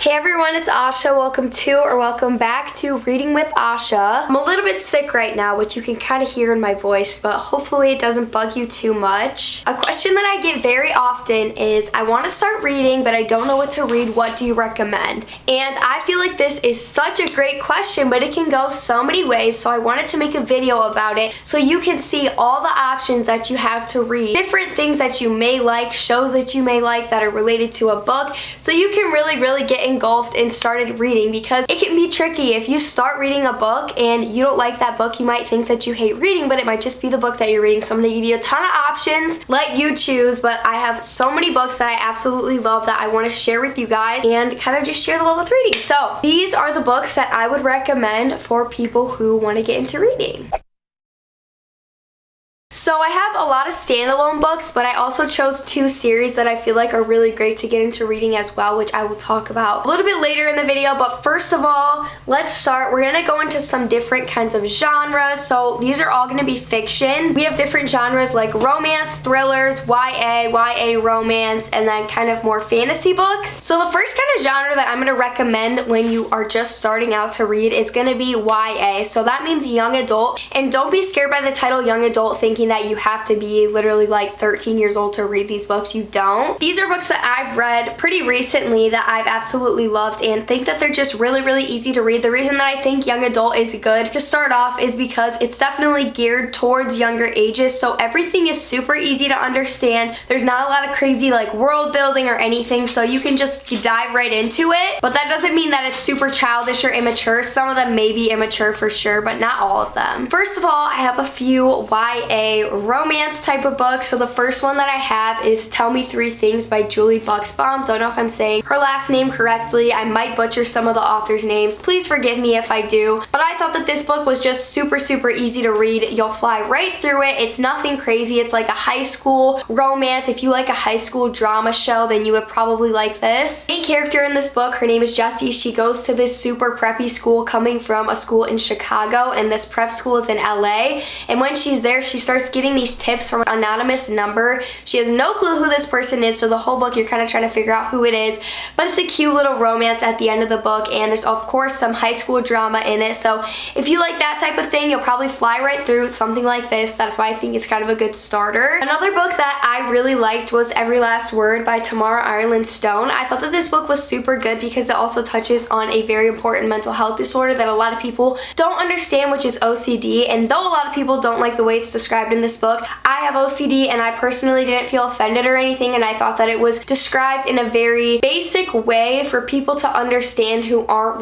Hey everyone, it's Asha. Welcome back to Reading with Asha. I'm a little bit sick right now, which you can kind of hear in my voice, but hopefully it doesn't bug you too much. A question that I get very often is, I want to start reading, but I don't know what to read. What do you recommend? And I feel like this is such a great question, but it can go so many ways, so I wanted to make a video about it so you can see all the options that you have to read, different things that you may like, shows that you may like that are related to a book, so you can really get engulfed and started reading, because it can be tricky. If you start reading a book and you don't like that book, you might think that you hate reading, but it might just be the book that you're reading. So I'm going to give you a ton of options, let you choose, but I have so many books that I absolutely love that I want to share with you guys and kind of just share the love with reading. So these are the books that I would recommend for people who want to get into reading. So I have a lot of standalone books, but I also chose two series that I feel like are really great to get into reading as well, which I will talk about a little bit later in the video. But first of all, let's start. We're going to go into some different kinds of genres. So these are all going to be fiction. We have different genres like romance, thrillers, YA romance, and then kind of more fantasy books. So the first kind of genre that I'm going to recommend when you are just starting out to read is going to be YA. So that means young adult. And don't be scared by the title young adult thinking that you have to be literally like 13 years old to read these books. You don't. These are books that I've read pretty recently that I've absolutely loved and think that they're just really easy to read. The reason that I think young adult is good to start off is because it's definitely geared towards younger ages, so everything is super easy to understand. There's not a lot of crazy like world building or anything, so you can just dive right into it. But that doesn't mean that it's super childish or immature. Some of them may be immature for sure, but not all of them. First of all, I have a few YA romance type of books. So the first one that I have is Tell Me Three Things by Julie Buxbaum. Don't know if I'm saying her last name correctly. I might butcher some of the author's names. Please forgive me if I do. But I thought that this book was just super easy to read. You'll fly right through it. It's nothing crazy. It's like a high school romance. If you like a high school drama show, then you would probably like this. The main character in this book, her name is Jessie. She goes to this super preppy school coming from a school in Chicago, and this prep school is in LA. And when she's there, she starts getting these tips from an anonymous number. She has no clue who this person is, so the whole book you're kind of trying to figure out who it is, but it's a cute little romance at the end of the book, and there's of course some high school drama in it. So if you like that type of thing, you'll probably fly right through something like this. That's why I think it's kind of a good starter. Another book that I really liked was Every Last Word by Tamara Ireland Stone. I thought that this book was super good because it also touches on a very important mental health disorder that a lot of people don't understand, which is OCD. And though a lot of people don't like the way it's described in this book, I have OCD and I personally didn't feel offended or anything, and I thought that it was described in a very basic way for people to understand who don't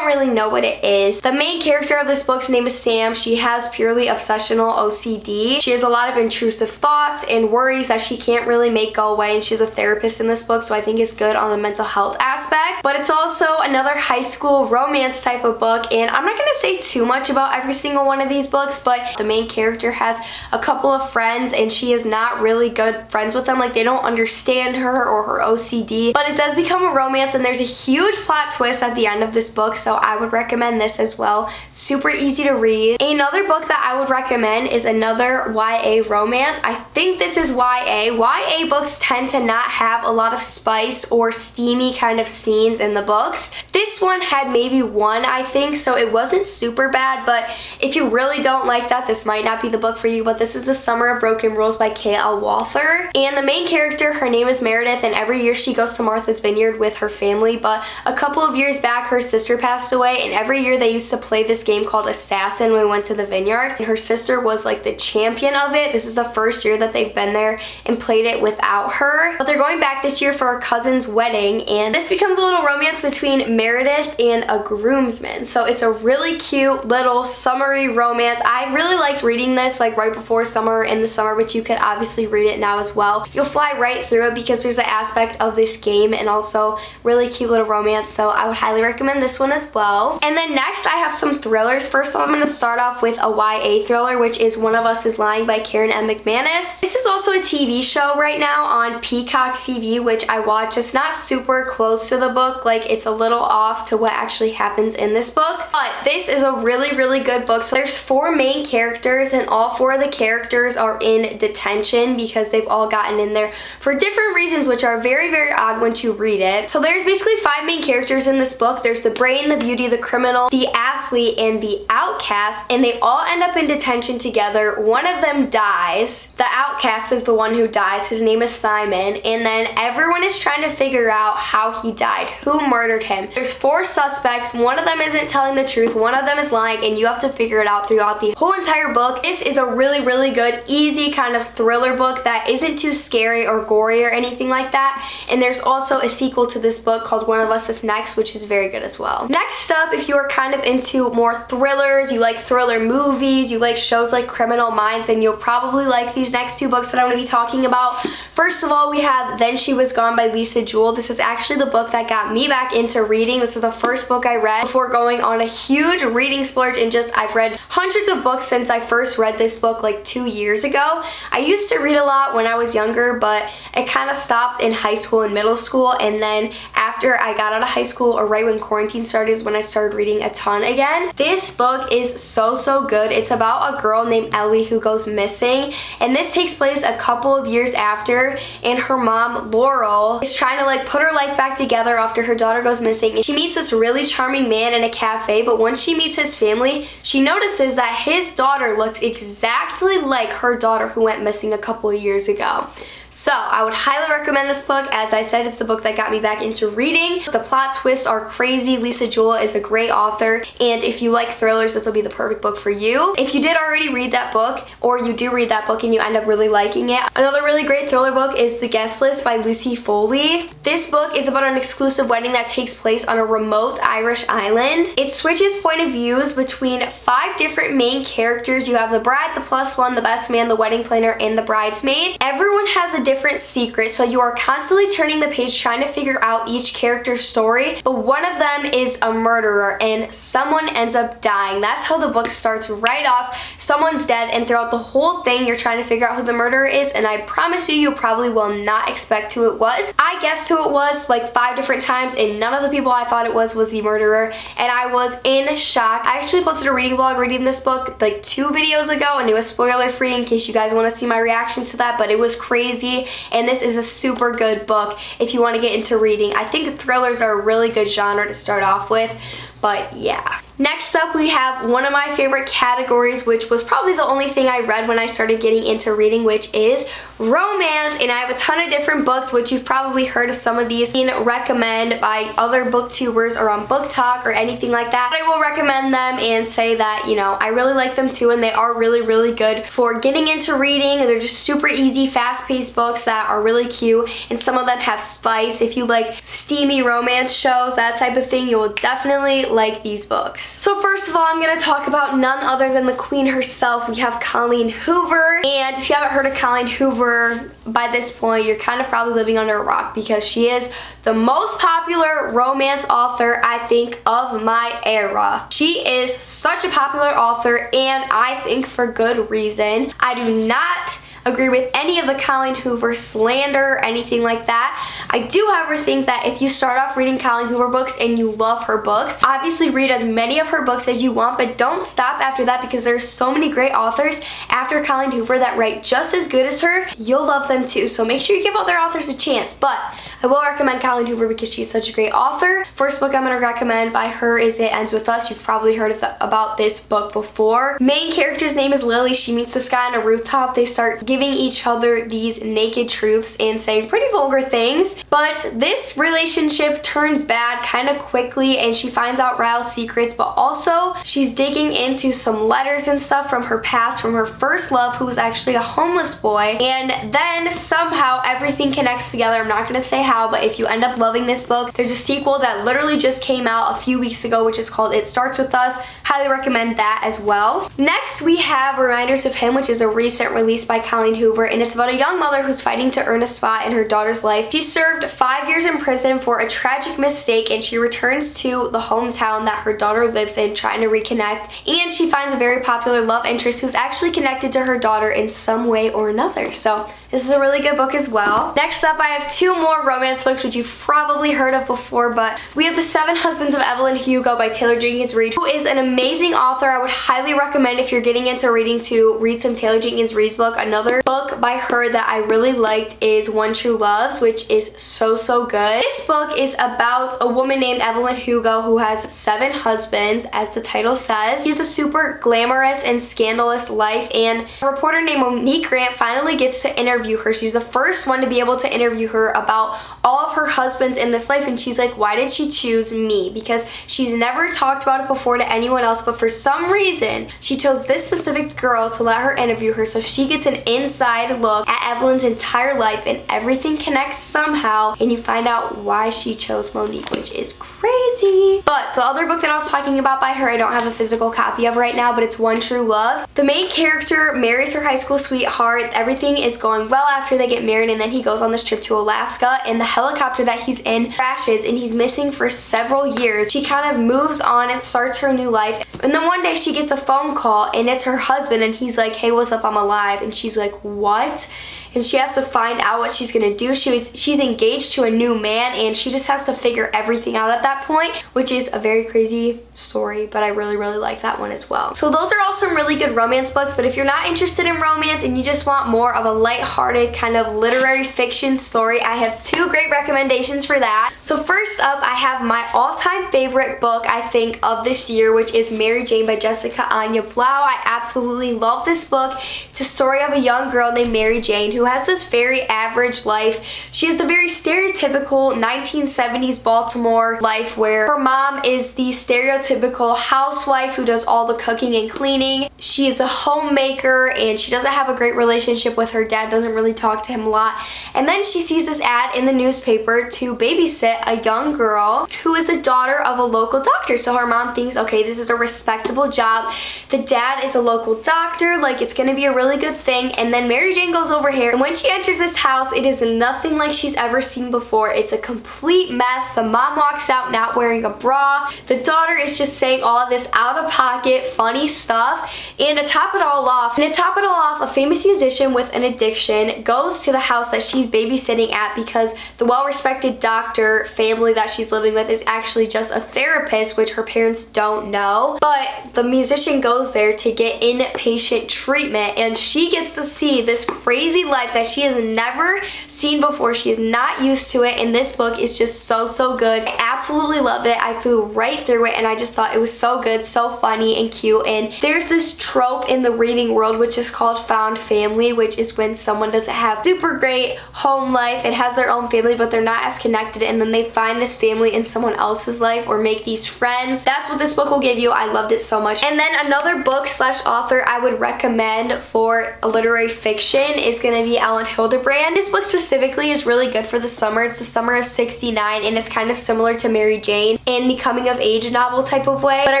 really know what it is. The main character of this book's name is Sam. She has purely obsessional OCD. She has a lot of intrusive thoughts and worries that she can't really make go away, and she's a therapist in this book, so I think it's good on the mental health aspect. But it's also another high school romance type of book, and I'm not going to say too much about every single one of these books, but the main character has a couple of friends and she is not really good friends with them. Like, they don't understand her or her OCD, but it does become a romance, and there's a huge plot twist at the end of this book, so I would recommend this as well. Super easy to read. Another book that I would recommend is another YA romance. I think this is YA. YA books tend to not have a lot of spice or steamy kind of scenes in the books. This one had maybe one, I think, so it wasn't super bad, but if you really don't like that, this might not be the book for you. But this is The Summer of Broken Rules by K.L. Walther, and the main character, her name is Meredith, and every year she goes to Martha's Vineyard with her family. But a couple of years back, her sister passed away, and every year they used to play this game called Assassin when we went to the vineyard, and her sister was like the champion of it. This is the first year that they've been there and played it without her, but they're going back this year for her cousin's wedding, and this becomes a little romance between Meredith and a groomsman. So it's a really cute little summery romance. I really liked reading this like right before summer, in the summer, but you could obviously read it now as well. You'll fly right through it because there's an aspect of this game and also really cute little romance, so I would highly recommend this one as well. And then next I have some thrillers. First of all, I'm going to start off with a YA thriller, which is One of Us is Lying by Karen M. McManus. This is also a TV show right now on Peacock TV, which I watch. It's not super close to the book, like it's a little off off to what actually happens in this book. But this is a really, really good book. So there's 4 main characters, and all 4 of the characters are in detention because they've all gotten in there for different reasons, which are very, very odd once you read it. So there's basically 5 main characters in this book. There's the brain, the beauty, the criminal, the athlete, and the outcast, and they all end up in detention together. One of them dies. The outcast is the one who dies. His name is Simon, and then everyone is trying to figure out how he died, who murdered him. There's 4 suspects. One of them isn't telling the truth, one of them is lying, and you have to figure it out throughout the whole entire book. This is a really, really good, easy kind of thriller book that isn't too scary or gory or anything like that. And there's also a sequel to this book called One of Us Is Next, which is very good as well. Next up, if you are kind of into more thrillers, you like thriller movies, you like shows like Criminal Minds, and you'll probably like these next 2 books that I'm going to be talking about. First of all, we have Then She Was Gone by Lisa Jewell. This is actually the book that got me back into reading. This is the first book I read before going on a huge reading splurge, and I've read hundreds of books since I first read this book like 2 years ago. I used to read a lot when I was younger, but it kind of stopped in high school and middle school, and then after I got out of high school, or right when quarantine started, is when I started reading a ton again. This book is so good. It's about a girl named Ellie who goes missing, and this takes place a couple of years after, and her mom, Laurel, is trying to like put her life back together after her daughter goes missing. And she meets this really charming man in a cafe, but once she meets his family, she notices that his daughter looks exactly like her daughter who went missing a couple of years ago. So I would highly recommend this book. As I said, it's the book that got me back into reading. The plot twists are crazy. Lisa Jewell is a great author, and if you like thrillers, this will be the perfect book for you. If you did already read that book, or you do read that book and you end up really liking it, another really great thriller book is The Guest List by Lucy Foley. This book is about an exclusive wedding that takes place on a remote Irish island. It switches point of views between 5 different main characters. You have the bride, the plus one, the best man, the wedding planner, and the bridesmaid. Everyone has a different secret, so you are constantly turning the page trying to figure out each character's story, but one of them is a murderer and someone ends up dying. That's how the book starts right off. Someone's dead, and throughout the whole thing you're trying to figure out who the murderer is, and I promise you probably will not expect who it was. I guessed who it was like 5 different times, and none of the people I thought it was the murderer, and I was in shock. I actually posted a reading vlog reading this book like 2 videos ago, and it was spoiler free in case you guys want to see my reactions to that, but it was crazy. And this is a super good book if you want to get into reading. I think thrillers are a really good genre to start off with, but yeah. Next up, we have one of my favorite categories, which was probably the only thing I read when I started getting into reading, which is romance. And I have a ton of different books, which you've probably heard of some of these being recommended by other booktubers or on BookTok or anything like that. I will recommend them and say that, you know, I really like them too, and they are really, really good for getting into reading. They're just super easy, fast-paced books that are really cute, and some of them have spice. If you like steamy romance shows, that type of thing, you will definitely like these books. So first of all, I'm going to talk about none other than the queen herself. We have Colleen Hoover, and if you haven't heard of Colleen Hoover by this point, you're kind of probably living under a rock, because she is the most popular romance author, I think, of my era. She is such a popular author, and I think for good reason. I do not agree with any of the Colleen Hoover slander or anything like that. I do, however, think that if you start off reading Colleen Hoover books and you love her books, obviously read as many of her books as you want, but don't stop after that, because there's so many great authors after Colleen Hoover that write just as good as her. You'll love them too, so make sure you give other authors a chance. But I will recommend Colleen Hoover because she's such a great author. First book I'm going to recommend by her is It Ends With Us. You've probably heard about this book before. Main character's name is Lily. She meets this guy on a rooftop. They start giving each other these naked truths and saying pretty vulgar things, but this relationship turns bad kind of quickly, and she finds out Ryle's secrets, but also she's digging into some letters and stuff from her past, from her first love, who was actually a homeless boy, and then somehow everything connects together. I'm not going to say how, but if you end up loving this book, there's a sequel that literally just came out a few weeks ago, which is called It Starts With Us. Highly recommend that as well. Next, we have Reminders of Him, which is a recent release by Colleen Hoover, and it's about a young mother who's fighting to earn a spot in her daughter's life. She served 5 years in prison for a tragic mistake, and she returns to the hometown that her daughter lives in, trying to reconnect, and she finds a very popular love interest who's actually connected to her daughter in some way or another. So This is a really good book as well. Next up, I have two more romance books, which you've probably heard of before, but we have The Seven Husbands of Evelyn Hugo by Taylor Jenkins Reid, who is an amazing author. I would highly recommend, if you're getting into reading, to read some Taylor Jenkins Reid's book. Another book by her that I really liked is One True Loves, which is so good. This book is about a woman named Evelyn Hugo who has 7 husbands, as the title says. She has a super glamorous and scandalous life, and a reporter named Monique Grant finally gets to interview her. She's the first one to be able to interview her about all of her husbands in this life, and she's like, why did she choose me? Because she's never talked about it before to anyone else, but for some reason she chose this specific girl to let her interview her, so she gets an inside look at Evelyn's entire life, and everything connects somehow, and you find out why she chose Monique, which is crazy. But the other book that I was talking about by her, I don't have a physical copy of right now, but it's One True Loves. The main character marries her high school sweetheart. Everything is going well after they get married, and then he goes on this trip to Alaska, and the helicopter that he's in crashes, and he's missing for several years. She kind of moves on and starts her new life, and then one day she gets a phone call, and it's her husband, and he's like, hey, what's up, I'm alive. And she's like, what? And she has to find out what she's gonna do. She's engaged to a new man, and she just has to figure everything out at that point, which is a very crazy story, but I really like that one as well. So those are all some really good romance books, but if you're not interested in romance and you just want more of a light-hearted kind of literary fiction story, I have 2 great recommendations for that. So first up, I have my all-time favorite book, I think, of this year, which is Mary Jane by Jessica Anya Blau. I absolutely love this book. It's a story of a young girl named Mary Jane who has this very average life. She has the very stereotypical 1970s Baltimore life where her mom is the stereotypical housewife who does all the cooking and cleaning. She is a homemaker, and she doesn't have a great relationship with her dad, doesn't really talk to him a lot. And then she sees this ad in the newspaper to babysit a young girl who is the daughter of a local doctor. So her mom thinks, okay, this is a respectable job. The dad is a local doctor, like it's gonna be a really good thing. And then Mary Jane goes over here, and when she enters this house, it is nothing like she's ever seen before. It's a complete mess. The mom walks out not wearing a bra. The daughter is just saying all of this out-of-pocket funny stuff. And to top it all off, a famous musician with an addiction goes to the house that she's babysitting at, because the well-respected doctor family that she's living with is actually just a therapist, which her parents don't know. But the musician goes there to get inpatient treatment, and she gets to see this crazy life that she has never seen before. She is not used to it, and this book is just so good. I absolutely loved it. I flew right through it, and I just thought it was so good, so funny and cute. And there's this trope in the reading world which is called found family, which is when someone doesn't have super great home life and has their own family, but they're not as connected, and then they find this family in someone else's life or make these friends. That's what this book will give you. I loved it so much. And then another book slash author I would recommend for a literary fiction is going to be Ellen Hildebrand. This book specifically is really good for the summer. It's the summer of '69, and it's kind of similar to Mary Jane in the coming of age novel type of way, but I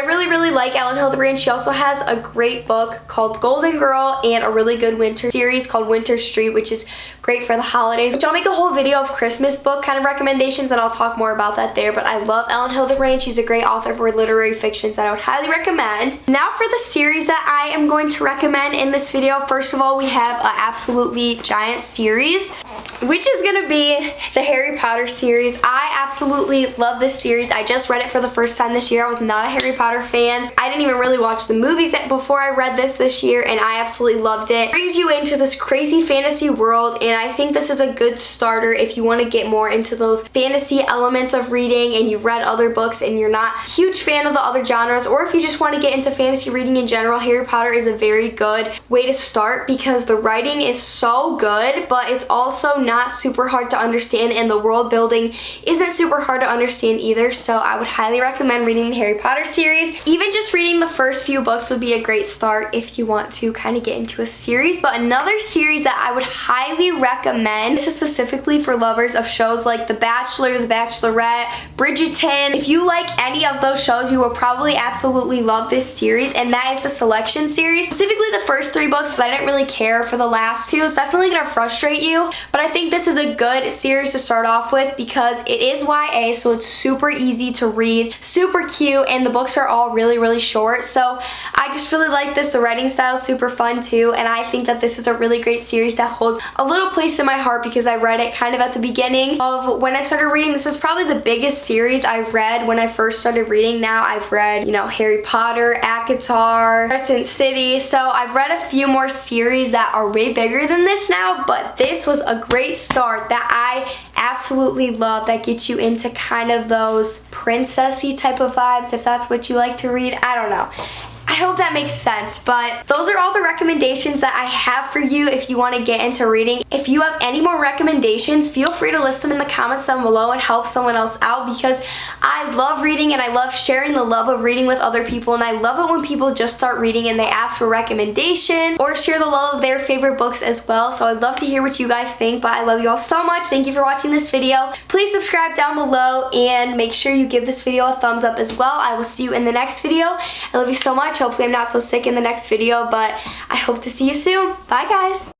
really like Ellen Hildebrand. She also has a great book called Golden Girl and a really good winter series called Winter Street, which is great for the holidays, which I'll make a whole video of Christmas book kind of recommendations, and I'll talk more about that there. But I love Ellen Hildebrand. She's a great author for literary fictions that I would highly recommend. Now for the series that I am going to recommend in this video. First of all, we have an absolutely giant series, which is going to be the Harry Potter series. I absolutely love this series. I just read it for the first time this year. I was not a Harry Potter fan. I didn't even really watch the movies before I read this year, and I absolutely loved it. It brings you into this crazy fantasy world, and I think this is a good starter if you want to get more into those fantasy elements of reading and you've read other books and you're not a huge fan of the other genres, or if you just want to get into fantasy reading in general. Harry Potter is a very good way to start because the writing is so good, but it's also not super hard to understand, and the world building isn't super hard to understand either. So I would highly recommend reading the Harry Potter series. Even just reading the first few books would be a great start if you want to kind of get into a series. But another series that I would highly recommend, this is specifically for lovers of shows like The Bachelor, The Bachelorette, Bridgerton. If you like any of those shows, you will probably absolutely love this series, and that is the Selection series. Specifically the first 3 books, because I didn't really care for the last 2. It's definitely going to frustrate you, but I think think this is a good series to start off with because it is YA, so it's super easy to read, super cute, and the books are all really, really short. So I just really like this. The writing style is super fun too, and I think that this is a really great series that holds a little place in my heart because I read it kind of at the beginning of when I started reading. This is probably the biggest series I read when I first started reading. Now I've read, you know, Harry Potter, ACOTAR, Crescent City, so I've read a few more series that are way bigger than this now, but this was a great start that I absolutely love, that gets you into kind of those princessy type of vibes, if that's what you like to read. I don't know. I hope that makes sense, but those are all the recommendations that I have for you if you want to get into reading. If you have any more recommendations, feel free to list them in the comments down below and help someone else out, because I love reading and I love sharing the love of reading with other people, and I love it when people just start reading and they ask for recommendations or share the love of their favorite books as well. So I'd love to hear what you guys think, but I love you all so much. Thank you for watching this video. Please subscribe down below and make sure you give this video a thumbs up as well. I will see you in the next video. I love you so much. Hopefully I'm not so sick in the next video, but I hope to see you soon. Bye guys.